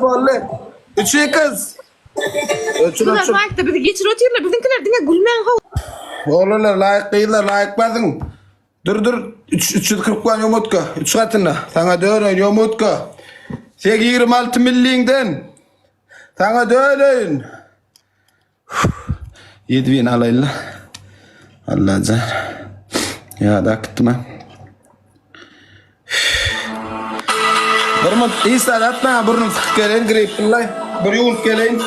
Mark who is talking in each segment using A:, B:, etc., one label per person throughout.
A: Bolly. Üçü kız.
B: Şunlar layıkta bizi geçir otuyorlar. Bizimkiler dine gülmeyen hav.
A: Oğlanlar layık değiller, layık badın. Dur. 340 puan yomutka. 3 katına. Sana dönün yomutka. 26 millinden. Sana dönün. 7000 alayla. Allah can. Ya da akıtma. Burma İsa atma burnum sık geleyin grip billahi. Bir yumurt geleyin.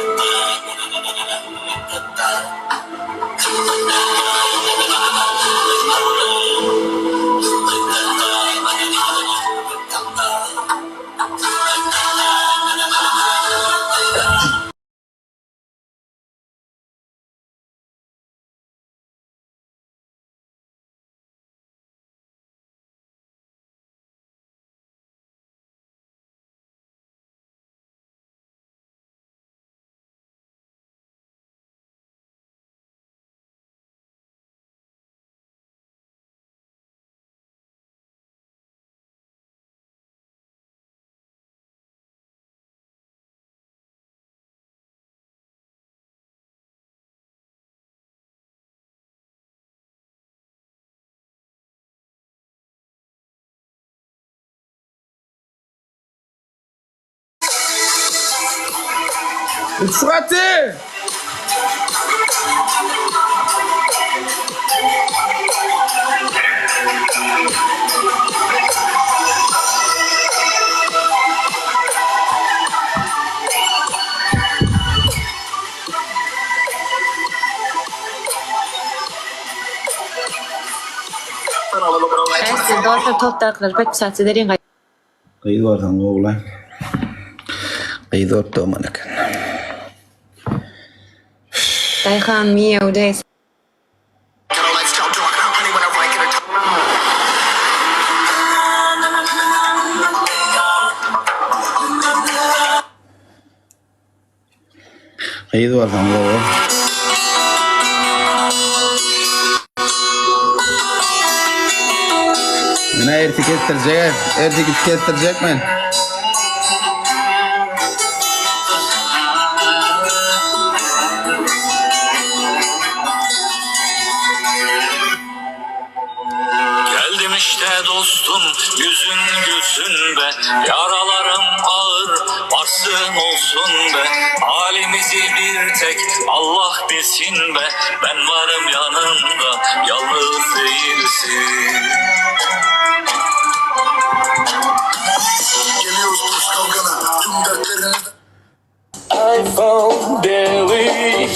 A: Sıratı!
B: Siz doğru toptaklar pek saatsi derin gay.
A: Kaydı var sana oğlan. Kaydı var da manakan.
B: Dayhan miyav days.
A: Kaydı var sana oğlan. Bana ertik ettirecek men.
C: Geldim işte dostum, yüzün gülsün be. Yaralarım ağır, varsın olsun be. Halimizi bir tek Allah bilsin be. Ben varım yanında, yalnız değilsin. Geliyoruz dost kavgana, tüm dertlerini. I found Delhi,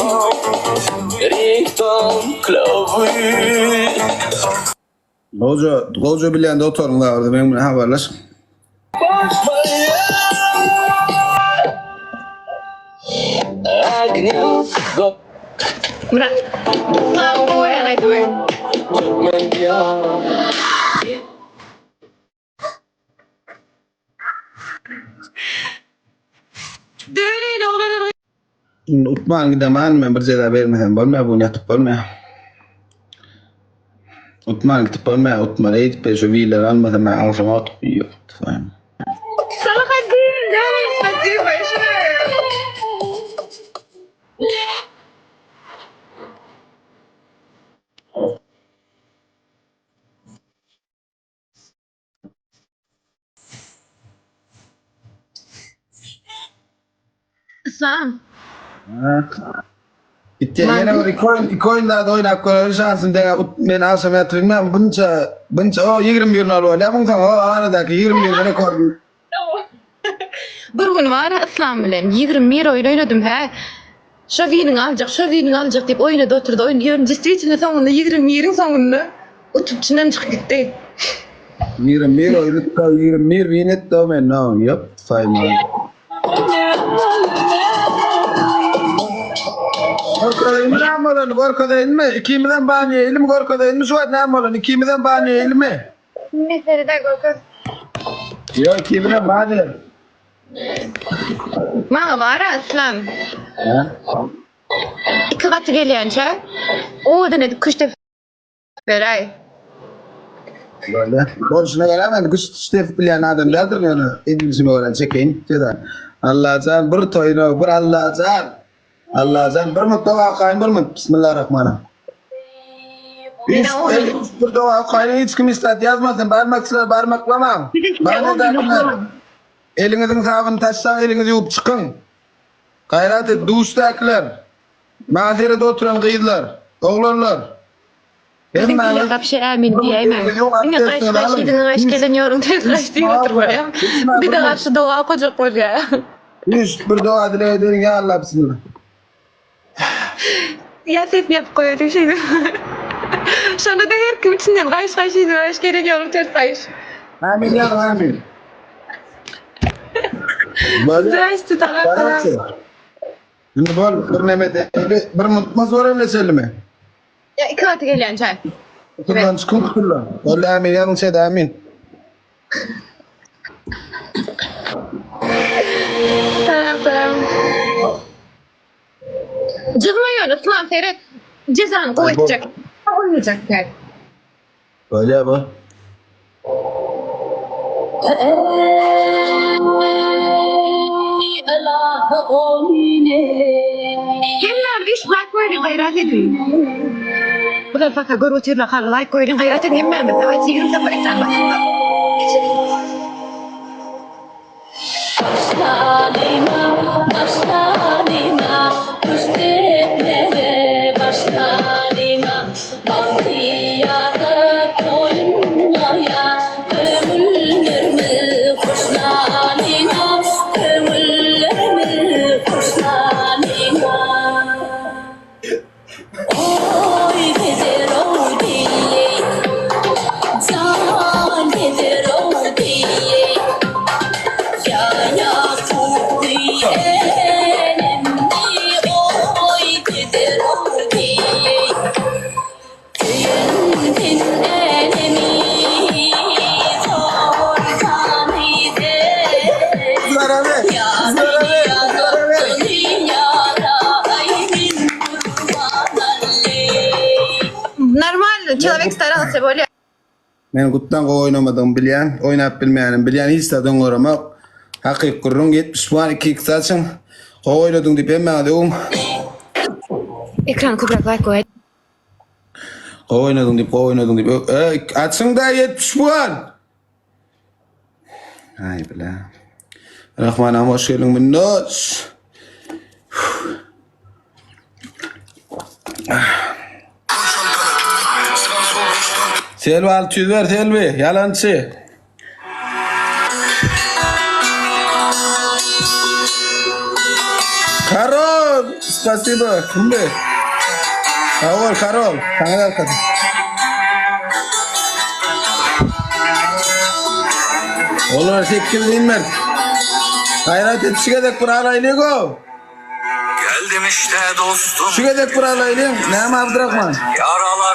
C: Richton, Clover.
A: Golcu bilen de oturun da orada benim haberler.
B: Murat. Mau yang itu.
A: Utman gidemen mi? Bir ceda vermeden bolmaya bunu yatıp bolmaya. Utman gidip bolmaya. Utman eğitip de şu viler almadan ben alışama atıp yiyor. Fahim.
B: Salah kadim. Kadim başına. Islam.
A: Bitti yine var iki oyun daha da oynayıp koyar şansın diye ben alışama yatırayım ben bunca o 21 nol var. Yapın sana o aradaki 21 ne koydun?
B: Bir gün var İslam bilen 21 oynadım ha. Şovinin alacak deyip oynadı oturdu. Oynuyorum. Ciddi sonunda 21'in sonunda uçukçundan çıkıp gitti.
A: 21 oynadık da 21 vinet de men no yap fayma. Korkadayım ne amalan korkadayım mı? İkimden bani elim korkadayım mı? Suat ne amalan ikimden bani elim mi?
B: Ne seride korkad?
A: Yok ikimden bani.
B: Bana var aslan.
A: Ha?
B: İki katı geliyorsun. O da ne kışta veray.
A: Böyle. Boşuna gelemem. Güç iştef bilen adam derdir yani. İdilsimi öğren çekeyim. Ceda. Allah can bir toyunu bir Allah can. Allah can bir mutlu vakayım bir mutlu. Bismillahirrahmanirrahim. Bir dua okuyun hiç kim istat yazmasın. Barmaksızlar barmaklamam. Bana da elinizin sabını taşsa elinizi yuup çıkın. Gayret et duştakiler. Mahzerede oturan kıyızlar. Oğlanlar.
B: Bizimkiler de bir şey emin diyemem. Yine kaç geleniyorum kaç diye oturmaya. Bir de karşı dua okuyacak oraya.
A: Bir dua dile edin ya Allah bismillah.
B: Ya set yap koyuyor şimdi. Sonra da her kim içinden kaç geleniyorum ters kaç.
A: Amin ya amin. Böyle.
B: Zayıstı taraflara.
A: Şimdi bir nemede bir mutma zor öyle söyleme.
B: Ya iki katı gelen çay.
A: Kullan çıkın kullan. Vallahi amin yanın şey de amin.
B: Tamam. Cızmıyor Osman Ferhat. Cezanı koyacak. Olmayacak yani.
A: Öyle bu.
B: Hemen bir like koyun gayret edin. Bu da fakat görüntüyle like koyun gayret edin. Hemen ben de sigara da bırakacağım.
D: Başlarına, başlarına, üstlerine başlarına, bandiyada koynaya, kömürlerimi kuşlarına, kömürlerimi kuşlarına. Oy gezer oy diye, can gezer oy diye. Ya Yakubi elimdi oy gider oy Kıyıntin elimi zor tanide Ya dünyada ayın kurbanalli
B: Normal человек старался более.
A: Men guttan oynamadım bilyen, oynap bilmeyenim bilyen hiç de döngöremek. Hakik kurrun 70 puan 2 saçın. Oynadın deyip hemen dedim.
B: Ekran kubrak like koy.
A: Oynadın deyip. Açsın da 70 puan. Ay bile. Rahman'a hoş geldin minnoş. Selvi 600 ver Selvi. Yalancı. Karol. Spasibo. Kimdi? Karol, Karol. Sana da kadın. Olur 8 inmer. Hayrat et şigedek bir araylı go.
C: Geldim işte dostum.
A: Şigedek bir araylı. Ne Abdurrahman?
C: Yaralara